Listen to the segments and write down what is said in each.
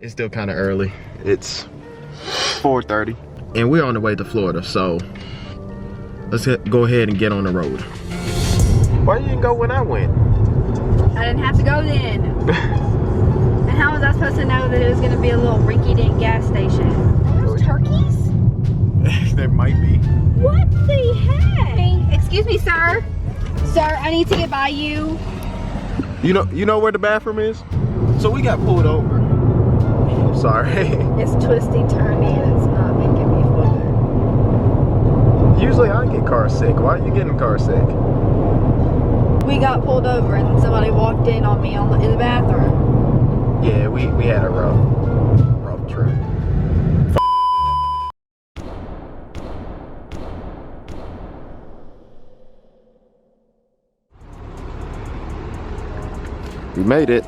It's still kind of early. It's 4:30 and we're on the way to Florida, so let's go ahead and get on the road. Why you didn't go when I went? I didn't have to go then. And how was I supposed to know that it was going to be a little rinky-dink gas station? Are those turkeys? There might be. What the heck? Excuse me, sir. Sir, I need to get by you. You know where the bathroom is? So we got pulled over. I'm sorry. It's twisty, turny, and it's not making me feel good. Usually I get car sick. Why are you getting car sick? We got pulled over and somebody walked in on me in the bathroom. Yeah, we had a rough trip. We made it.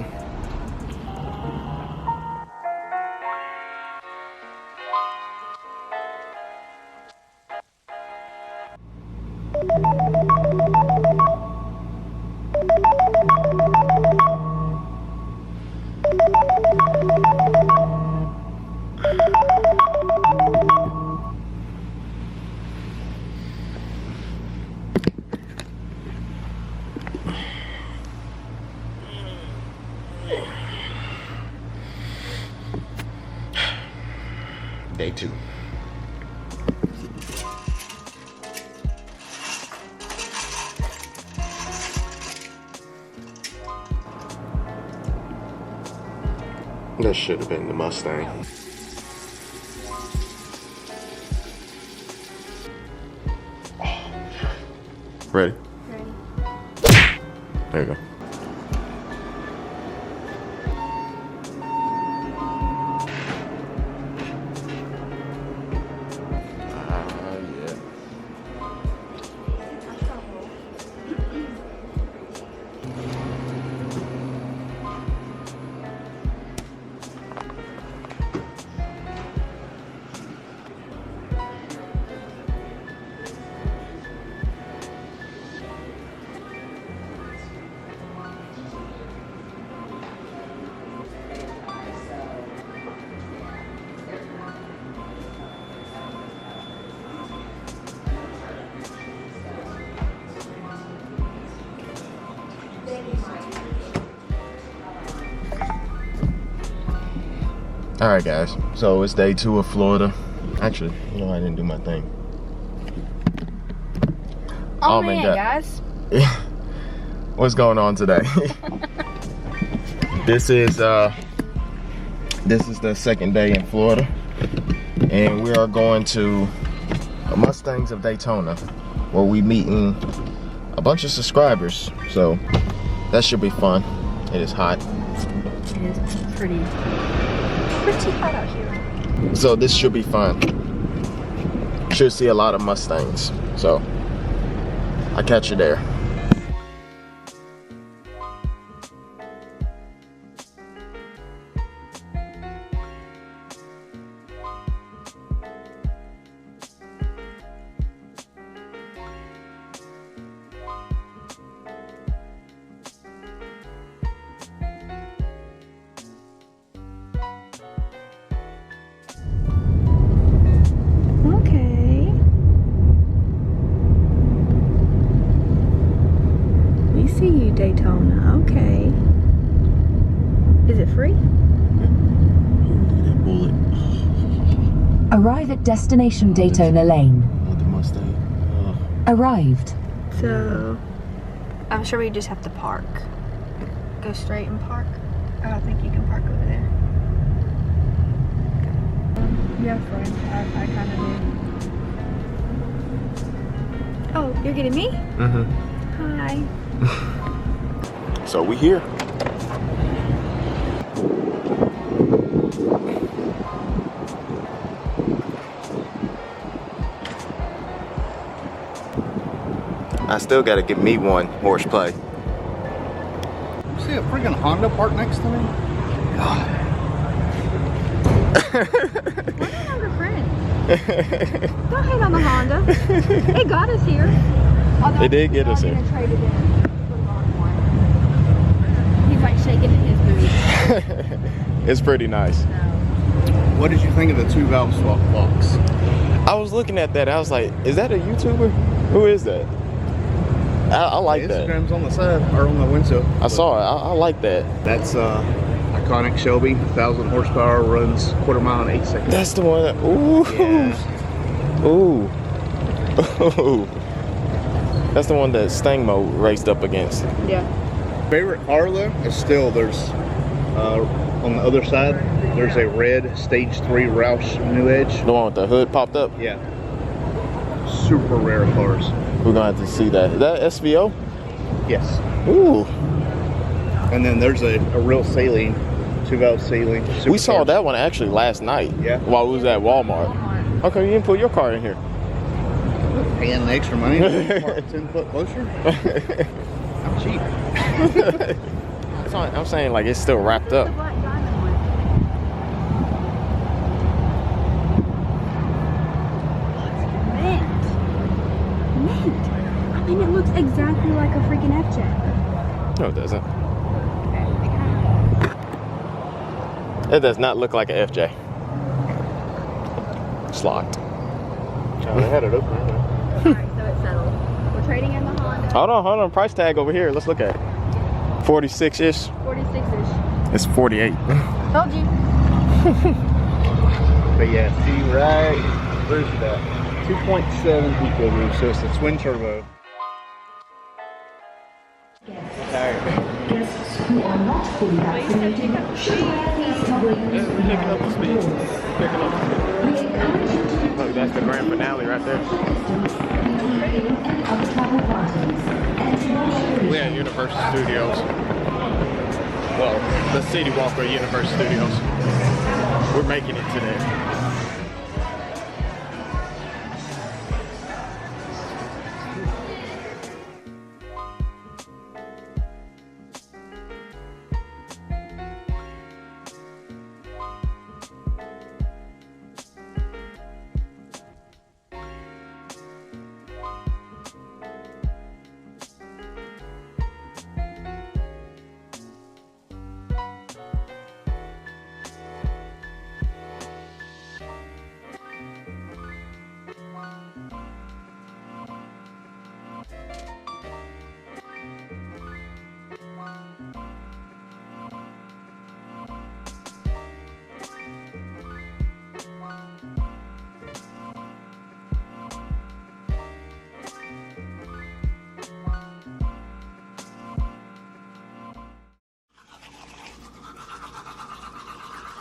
Day 2. That should have been the Mustang. Ready? Ready. There you go. All right, guys. So it's day 2 of Florida. Actually, I didn't do my thing. Oh man, guys. What's going on today? This is the second day in Florida, and we are going to Mustangs of Daytona, where we meeting a bunch of subscribers. So that should be fun. It is hot. It is pretty hot out here. So this should be fun. Should see a lot of Mustangs. So I'll catch you there. Daytona, okay. Is it free? That bullet. Arrive at destination Daytona Lane. The Mustang. Arrived. So, I'm sure we just have to park. Go straight and park. I don't think you can park over there. Yeah, friend. I kind of do. Oh, you're getting me? Mm-hmm. Hi. So we here. I still gotta give me one horseplay. You see a freaking Honda parked next to me? We're no longer friends. Don't hate on the Honda. It got us here. It did get us here. He's like shaking in his boots. It's pretty nice. What did you think of the 2-valve swap box? I was looking at that. I was like, is that a YouTuber? Who is that? I like that. Instagram's on the side or on the windshield. I saw it. I like that. That's iconic Shelby, 1,000 horsepower, runs 1/4 mile in 8 seconds. That's the one. That, ooh. Yeah. Ooh. Ooh. That's the one that Mustang mode raced up against. Yeah. Favorite car though is still there's on the other side there's a red Stage 3 Roush New Edge. The one with the hood popped up. Yeah. Super rare cars. We're gonna have to see that. Is that SVO? Yes. Ooh. And then there's a real saline, 2-valve saline. We saw that one actually last night. Yeah. While we was at Walmart. Okay, you didn't put your car in here. Paying the extra money to park 10 foot closer. I'm cheap. I'm saying like it's still wrapped up. The black diamond one. Mint. I mean, it looks exactly like a freaking FJ. No, it doesn't. It does not look like an FJ. It's locked. They had it open. Alright, so it's settled. We're trading in the Honda. Hold on. Price tag over here. Let's look at it. 46-ish. 46-ish. It's 48. Told you. But yeah, see right, where's that? 2.7 EcoBoost, so it's a twin turbo. Guests who are not fully vaccinated should wear these covering. Picking up the speed. We encourage you to Look, that's the grand finale right there. and other travel parties. We're at Universal Studios. Well, the City Walker Universal Studios. We're making it today.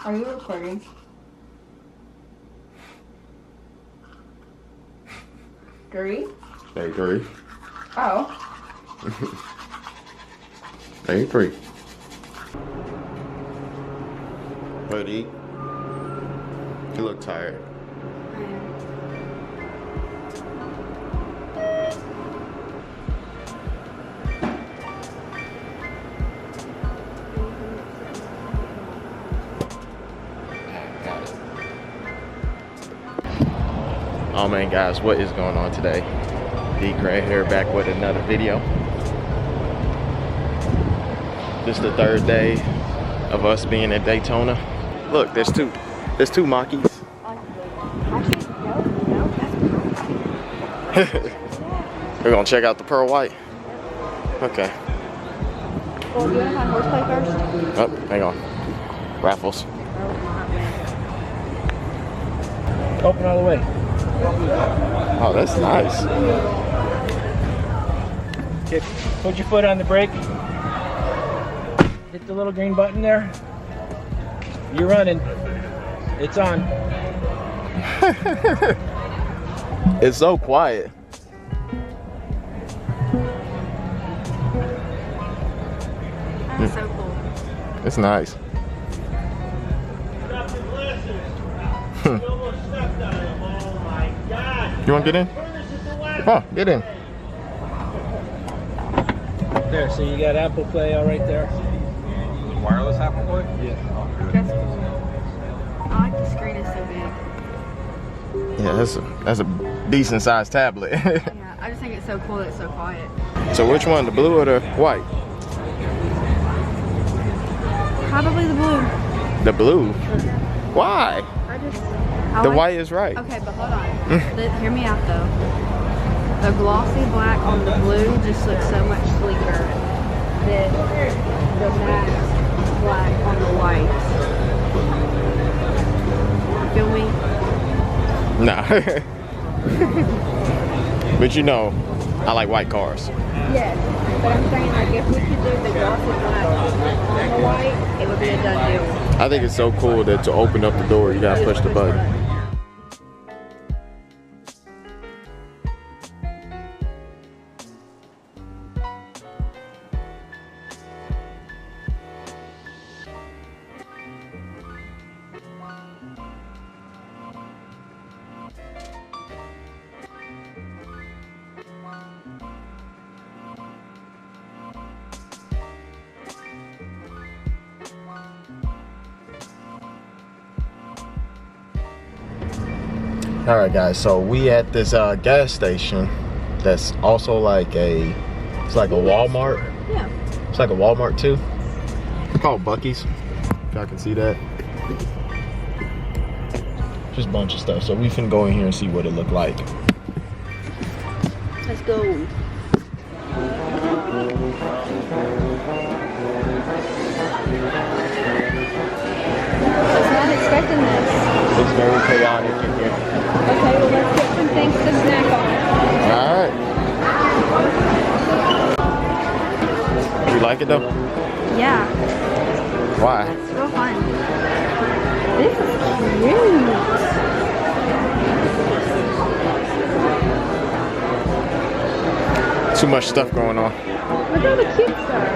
Are you recording? Gary? Hey, 3. Oh. Hey, 3. Buddy. You look tired. Oh man, guys, what is going on today? D Gray here, back with another video. This is the 3rd day of us being at Daytona. Look, there's two Mackies. We're gonna check out the pearl white. Okay. Well, do you want to find horseplay first? Oh, hang on. Raffles. Open all the way. Oh, that's nice. Okay, put your foot on the brake. Hit the little green button there. You're running. It's on. It's so quiet. That's so cool. It's nice. You want to get in? Come on, get in. There, so you got Apple Play all right there. Wireless Apple Play? Yeah. That's cool. I like the screen, it's so big. Yeah, that's a decent sized tablet. Yeah, I just think it's so cool that it's so quiet. So which one, the blue or the white? Probably the blue. The blue? Why? I The like- white is right. Okay, but hold on. Hear me out though. The glossy black on the blue just looks so much sleeker than the matte black on the white. Feel me? Nah. But you know, I like white cars. Yes. But I'm saying like if we could do the glossy black on the white, it would be a done deal. I think it's so cool that to open up the door, you gotta push the button. All right, guys. So we at this gas station. That's also like it's like a Walmart. Yeah. It's like a Walmart too. It's called Buc-ee's. If y'all can see that. Just a bunch of stuff. So we finna go in here and see what it look like. Let's go. I was not expecting this. It's very chaotic in here. Okay, well let's get some things to snack on. All right. You like it though? Yeah, Why? it's real fun. This is cute. Too much stuff going on. Look at all the cute stuff.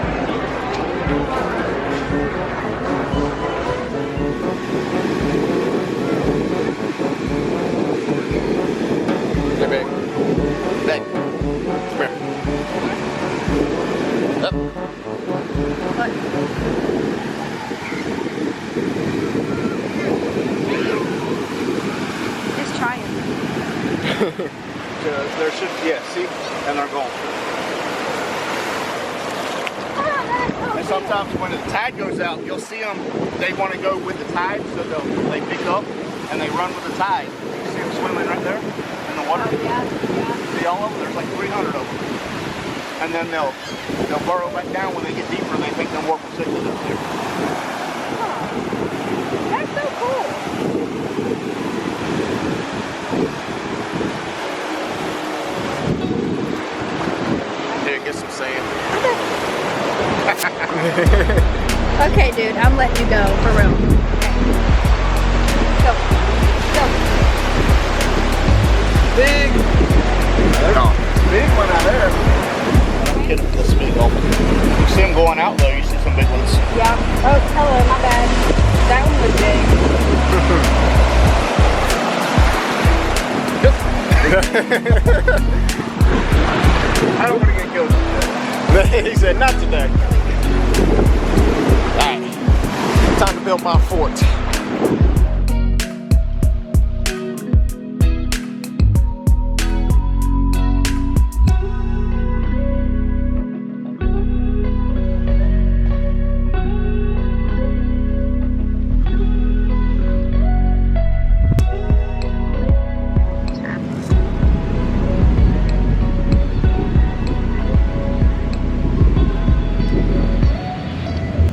Hey, babe. Babe. Come here. Up. Look. Just try it. There should, yeah, see? And they're gone. And sometimes when the tide goes out, you'll see them, they want to go with the tide, so they pick up and they run with the tide. You see them swimming right there in the water? Yeah. See all of them? There's like 300 of them. And then they'll burrow back down when they get deeper. They think they're more protected up there. That's so cool. Here, get some sand. Okay, dude, I'm letting you go for real. Okay. Go. Go. Big! Big one out there. Hit them this big one. You see them going out though, you see some big ones. Yeah. Oh, hello, my bad. That one was I don't want to get killed today. He said, not today. All right, time to build my fort.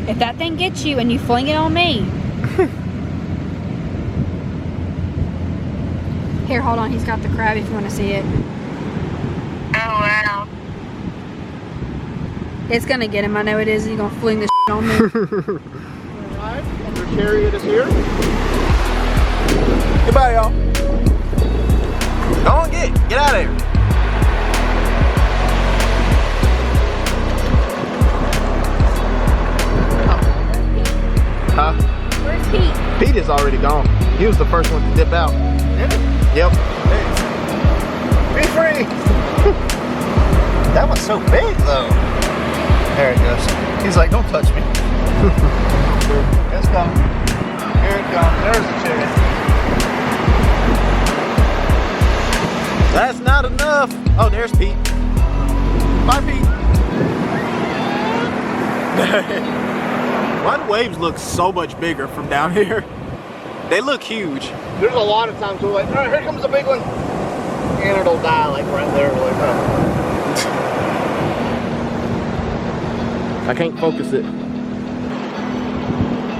If that thing gets you and you fling it on me. Here, hold on. He's got the crab if you want to see it. Oh, wow. It's going to get him. I know it is. He's going to fling the on me. Alright, your chariot is here. Goodbye, y'all. Go on, get out of here. Huh? Where's Pete? Pete is already gone. He was the first one to dip out. Yep. Be free! That one's so big, though. There it goes. He's like, don't touch me. It's coming. Here it comes. There's the chicken. That's not enough. Oh, there's Pete. Bye, Pete. Why do waves look so much bigger from down here? They look huge. There's a lot of times we're like, all right, here comes a big one. And it'll die like right there. We're like, oh. I can't focus it.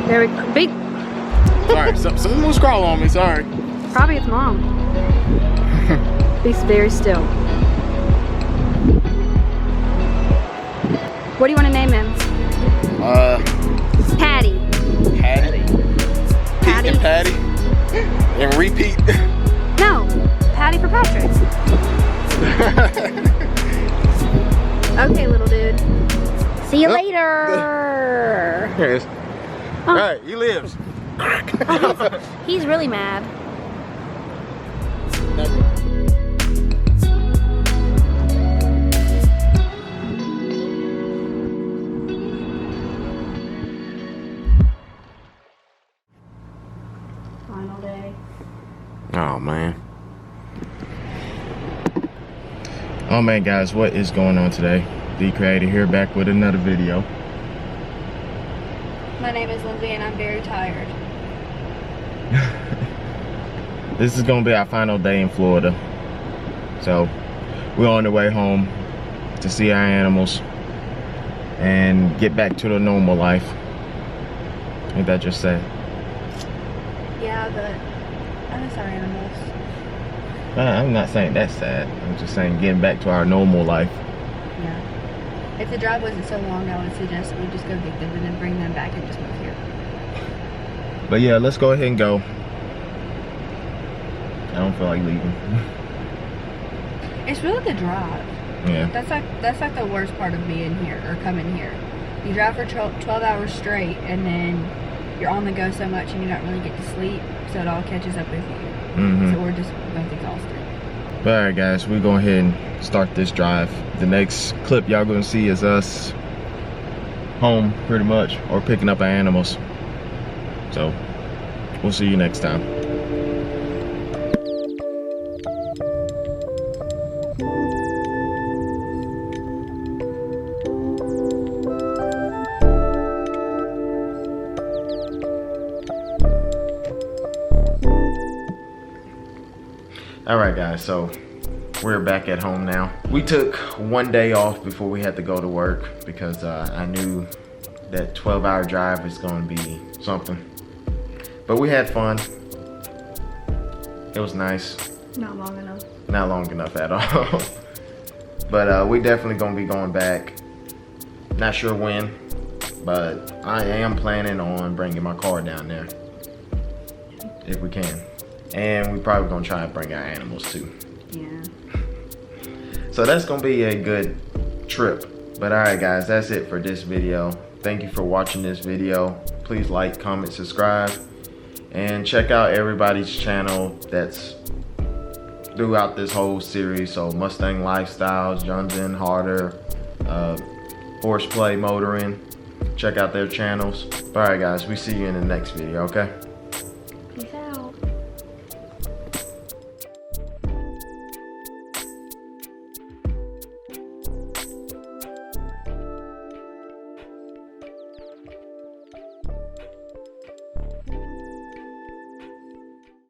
There we go. Big. Sorry, someone was crawling on me, sorry. Probably its mom. Be very still. What do you want to name him? Patty. Patty. Patty. And Patty. And repeat. No, Patty for Patrick. Okay, little dude. See you later. Here it is. Oh. All right, he lives. He's really mad. Final day. Oh man. Oh man, guys, what is going on today? The Creator here, back with another video. My name is Lindsay and I'm very tired. This is gonna be our final day in Florida. So we're on the way home to see our animals and get back to the normal life. Ain't that just sad? Yeah, but I miss our animals. I'm not saying that's sad. I'm just saying getting back to our normal life. Yeah. If the drive wasn't so long, I would suggest we just go get them and then bring them back and just move here. But yeah, let's go ahead and go. I don't feel like leaving. It's really the drive. Yeah. That's like the worst part of being here or coming here. You drive for 12 hours straight and then you're on the go so much and you don't really get to sleep, so it all catches up with you. So we're just both exhausted. But alright guys, we're going ahead and start this drive. The next clip y'all gonna see is us home pretty much, or picking up our animals. So we'll see you next time. Alright guys, so we're back at home now. We took one day off before we had to go to work because I knew that 12-hour drive is going to be something. But we had fun. It was nice. Not long enough. Not long enough at all. But we definitely going to be going back. Not sure when, but I am planning on bringing my car down there if we can. And we probably gonna try and bring our animals too. Yeah. So that's gonna be a good trip. But alright guys, that's it for this video. Thank you for watching this video. Please like, comment, subscribe, and check out everybody's channel that's throughout this whole series. So Mustang Lifestyles, Johnson, Harder, Horseplay Motoring. Check out their channels. Alright guys, we see you in the next video, okay?